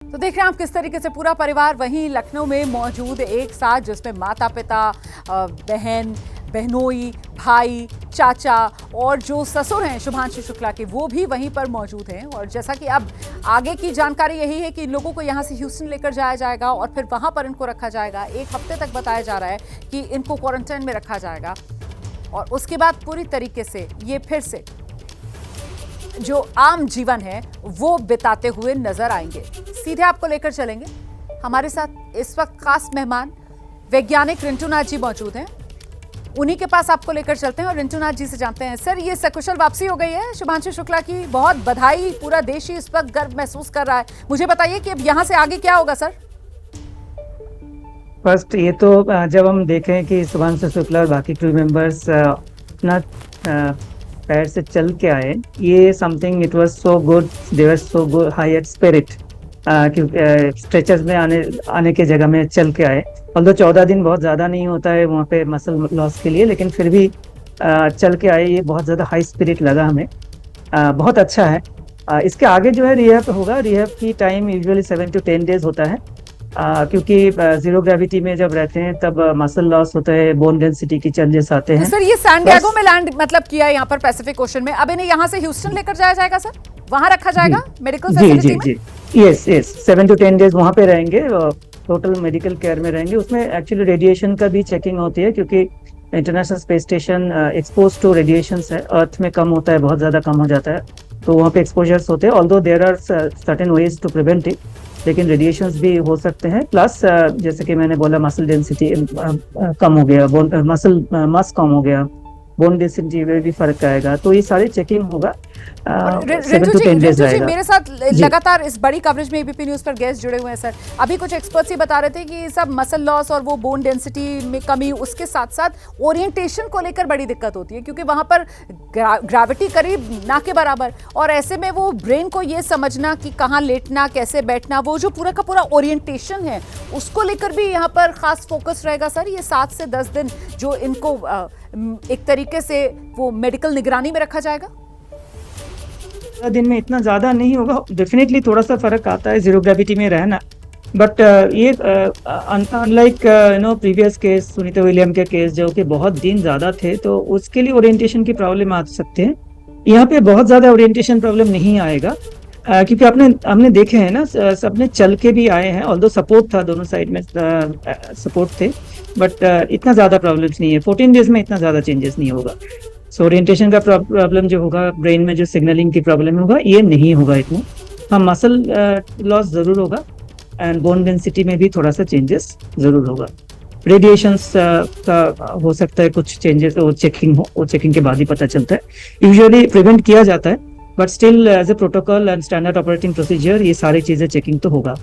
तो देख रहे हैं आप किस तरीके से पूरा परिवार वहीं लखनऊ में मौजूद एक साथ, जिसमें माता पिता, बहन, बहनोई, भाई, चाचा और जो ससुर हैं शुभांशु शुक्ला के, वो भी वहीं पर मौजूद हैं। और जैसा कि अब आगे की जानकारी यही है कि इन लोगों को यहाँ से ह्यूस्टन लेकर जाया जाएगा और फिर वहाँ पर इनको रखा जाएगा। 1 हफ्ते तक बताया जा रहा है कि इनको क्वारंटाइन में रखा जाएगा और उसके बाद पूरी तरीके से ये फिर से जो आम जीवन है वो बिताते हुए नजर आएंगे। सीधे आपको लेकर चलेंगे। हमारे साथ इस वक्त खास मेहमान वैज्ञानिक रिंटू नाथ जी मौजूद हैं, उन्हीं के पास आपको लेकर चलते हैं और रिंटू नाथ जी से जानते हैं। सर, ये सकुशल वापसी हो गई है शुभांशु शुक्ला की, बहुत बधाई। पूरा देश ही इस वक्त गर्व महसूस कर रहा है। मुझे बताइए कि अब यहाँ से आगे क्या होगा सर? फर्स्ट ये तो जब हम देखें कि शुभांशु शुक्ला और बाकी क्रू मेंबर्स अपना पैर से चल के आए, ये something it was so good, they were so good high at spirit, क्योंकि स्ट्रेचर्स में आने के जगह में चल के आए। ऑल्दो 14 दिन बहुत ज़्यादा नहीं होता है वहाँ पे मसल लॉस के लिए, लेकिन फिर भी चल के आए, ये बहुत ज़्यादा हाई स्पिरिट लगा हमें। बहुत अच्छा है। इसके आगे जो है रिहैब होगा। रिहैब की टाइम यूजुअली 7 to 10 डेज होता है, क्योंकि जीरो ग्रेविटी में जब रहते हैं तब मसल लॉस होता है, बोन डेंसिटी की चेंजेस आते हैं। तो सर, ये सैन डिएगो में लैंड मतलब किया है यहाँ पर पैसिफिक ओशन में, अब इन्हें यहाँ से ह्यूस्टन लेकर जाया जाएगा सर, वहाँ रखा जाएगा मेडिकल फैसिलिटी में? जी, यस 7 to 10 डेज वहाँ पे रहेंगे, टोटल मेडिकल केयर में रहेंगे। उसमें एक्चुअली रेडिएशन का भी चेकिंग होती है, क्योंकि International Space Station expose to radiation है, अर्थ में कम होता है, बहुत ज़्यादा कम हो जाता है, तो वहाँ पे एक्सपोजर्स होते हैं। Although there are certain ways to prevent it, लेकिन रेडिएशंस भी हो सकते हैं। प्लस जैसे कि मैंने बोला, मसल डेंसिटी कम हो गया, मसल मास कम हो गया, बोन डेंसिटी में भी फर्क आएगा, तो ये सारी चेकिंग होगा। 7 to 10 डेज रहेगा। मेरे साथ लगातार इस बड़ी कवरेज में एबीपी न्यूज पर गेस्ट जुड़े हुए हैं सर। अभी कुछ एक्सपर्ट्स ये बता रहे थे कि सब मसल लॉस और वो बोन डेंसिटी में कमी, उसके साथ साथ ओरिएंटेशन को लेकर बड़ी दिक्कत होती है, क्योंकि वहां पर ग्रेविटी करीब ना के बराबर, और ऐसे में वो ब्रेन को ये समझना कि कहाँ लेटना, कैसे बैठना, वो जो पूरा का पूरा ओरिएंटेशन है, उसको लेकर भी यहाँ पर खास फोकस रहेगा सर। ये 7 से 10 दिन जो इनको एक तरीके से वो मेडिकल निगरानी में रखा जाएगा। दिन में इतना ज्यादा नहीं होगा, डेफिनेटली थोड़ा सा फर्क आता है जीरो ग्रेविटी में रहना, बट ये unlike previous case, Sunita William के केस जो कि बहुत दिन ज्यादा थे, तो उसके लिए ओरिएंटेशन की प्रॉब्लम आ सकते हैं। यहाँ पे बहुत ज्यादा ओरिएंटेशन प्रॉब्लम नहीं आएगा, क्योंकि हमने देखे हैं ना, सबने चल के भी आए हैं, ऑल्दो सपोर्ट था, दोनों साइड में सपोर्ट थे, बट इतना ज्यादा प्रॉब्लम्स नहीं है। 14 डेज में इतना ज्यादा चेंजेस नहीं होगा। सो ओरिएंटेशन का प्रॉब्लम जो होगा, ब्रेन में जो सिग्नलिंग की प्रॉब्लम होगा, ये नहीं होगा इतना। हाँ, मसल लॉस जरूर होगा एंड बोन डेंसिटी में भी थोड़ा सा चेंजेस जरूर होगा। रेडिएशंस का हो सकता है कुछ चेंजेस, वो चेकिंग के बाद ही पता चलता है। यूजुअली प्रिवेंट किया जाता है, but still as a protocol and standard operating procedure ये सारी चीजें चेकिंग तो होगा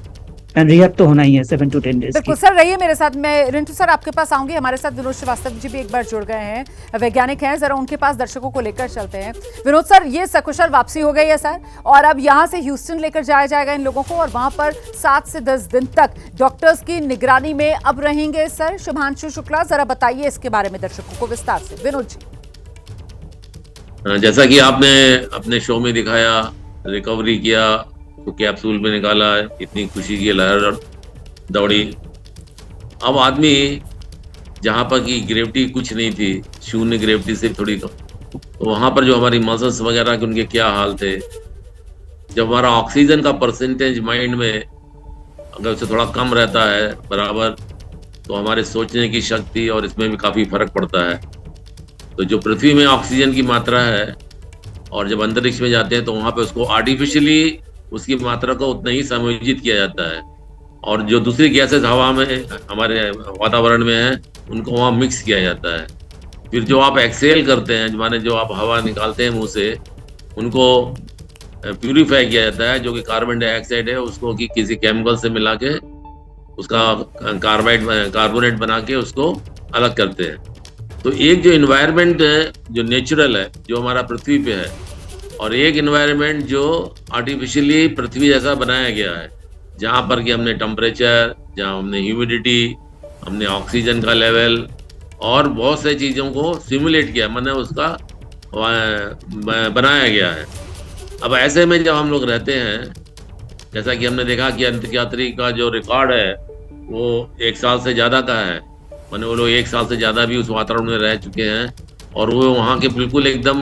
एंड रिहैब तो होना ही है 7 to 10 डेज। बिल्कुल सर, रहिए मेरे साथ। मैं रिंटू सर आपके पास आऊंगी। हमारे साथ विनोद श्रीवास्तव जी भी एक बार जुड़ गए हैं, वैज्ञानिक हैं, जरा उनके पास दर्शकों को लेकर चलते हैं। विनोद सर, ये सकुशल वापसी हो गई है सर, और अब यहाँ से ह्यूस्टन लेकर जाया जाएगा इन लोगों को, और वहां पर 7 से 10 दिन तक डॉक्टर्स की निगरानी में अब रहेंगे सर शुभांशु शुक्ला। जरा बताइए इसके बारे में दर्शकों को विस्तार से, विनोद जी। जैसा कि आपने अपने शो में दिखाया, रिकवरी किया तो कैप्सूल में निकाला, इतनी खुशी की लहर दौड़ी। अब आदमी जहाँ पर की ग्रेविटी कुछ नहीं थी, शून्य ग्रेविटी से थोड़ी कम, तो वहाँ पर जो हमारी मसल्स वगैरह के उनके क्या हाल थे। जब हमारा ऑक्सीजन का परसेंटेज माइंड में अगर उससे थोड़ा कम रहता है बराबर, तो हमारे सोचने की शक्ति और इसमें भी काफ़ी फर्क पड़ता है। तो जो पृथ्वी में ऑक्सीजन की मात्रा है, और जब अंतरिक्ष में जाते हैं तो वहाँ पे उसको आर्टिफिशियली उसकी मात्रा को उतना ही समायोजित किया जाता है, और जो दूसरी गैसेस हवा में हमारे वातावरण में है उनको वहाँ मिक्स किया जाता है। फिर जो आप एक्सेल करते हैं, माने जो आप हवा निकालते हैं मुंह से, उनको प्यूरिफाई किया जाता है, जो कि कार्बन डाइऑक्साइड है उसको कि किसी केमिकल से मिला के उसका कार्बोनेट बना के उसको अलग करते हैं। तो एक जो इन्वायरमेंट है जो नेचुरल है, जो हमारा पृथ्वी पे है, और एक इन्वायरमेंट जो आर्टिफिशियली पृथ्वी जैसा बनाया गया है, जहाँ पर कि हमने टेम्परेचर, जहाँ हमने ह्यूमिडिटी, हमने ऑक्सीजन का लेवल और बहुत सारी चीज़ों को सिमुलेट किया, मैंने उसका बनाया गया है। अब ऐसे में जब हम लोग रहते हैं जैसा कि हमने देखा कि अंतरिक्ष यात्री का जो रिकॉर्ड है वो 1 साल से ज़्यादा का है, माने वो लोग 1 साल से ज़्यादा भी उस वातावरण में रह चुके हैं और वो वहाँ के बिल्कुल एकदम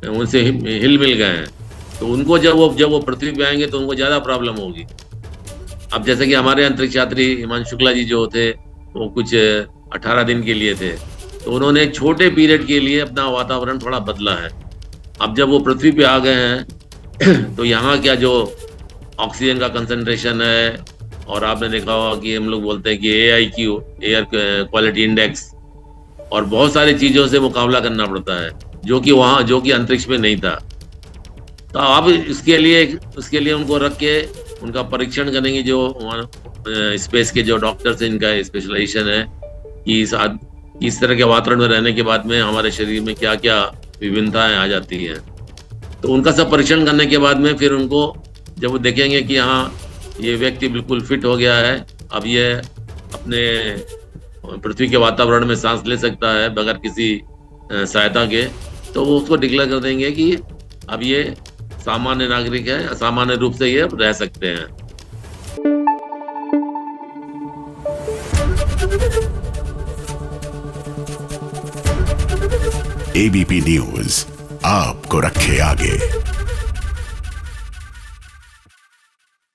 उनसे हिल मिल गए हैं। तो उनको जब वो पृथ्वी पे आएंगे तो उनको ज़्यादा प्रॉब्लम होगी। अब जैसे कि हमारे अंतरिक्ष यात्री हिमांशु शुक्ला जी जो थे वो कुछ 18 दिन के लिए थे, तो उन्होंने एक छोटे पीरियड के लिए अपना वातावरण थोड़ा बदला है। अब जब वो पृथ्वी पे आ गए हैं तो यहाँ क्या जो ऑक्सीजन का कंसंट्रेशन है, और आपने देखा होगा कि हम लोग बोलते हैं कि AIQ, एयर क्वालिटी इंडेक्स, और बहुत सारी चीज़ों से मुकाबला करना पड़ता है जो कि अंतरिक्ष में नहीं था। तो अब उसके लिए उनको रख के उनका परीक्षण करेंगे, जो स्पेस के जो डॉक्टर्स हैं इनका स्पेशलाइजेशन है कि इस तरह के वातावरण में रहने के बाद में हमारे शरीर में क्या क्या विभिन्नताएं आ जाती हैं। तो उनका सब परीक्षण करने के बाद में फिर उनको जब वो देखेंगे कि हाँ ये व्यक्ति बिल्कुल फिट हो गया है, अब ये अपने पृथ्वी के वातावरण में सांस ले सकता है बगैर किसी सहायता के, तो वो उसको डिक्लेयर कर देंगे कि अब ये सामान्य नागरिक है, सामान्य रूप से ये रह सकते हैं। ABP न्यूज आपको रखे आगे।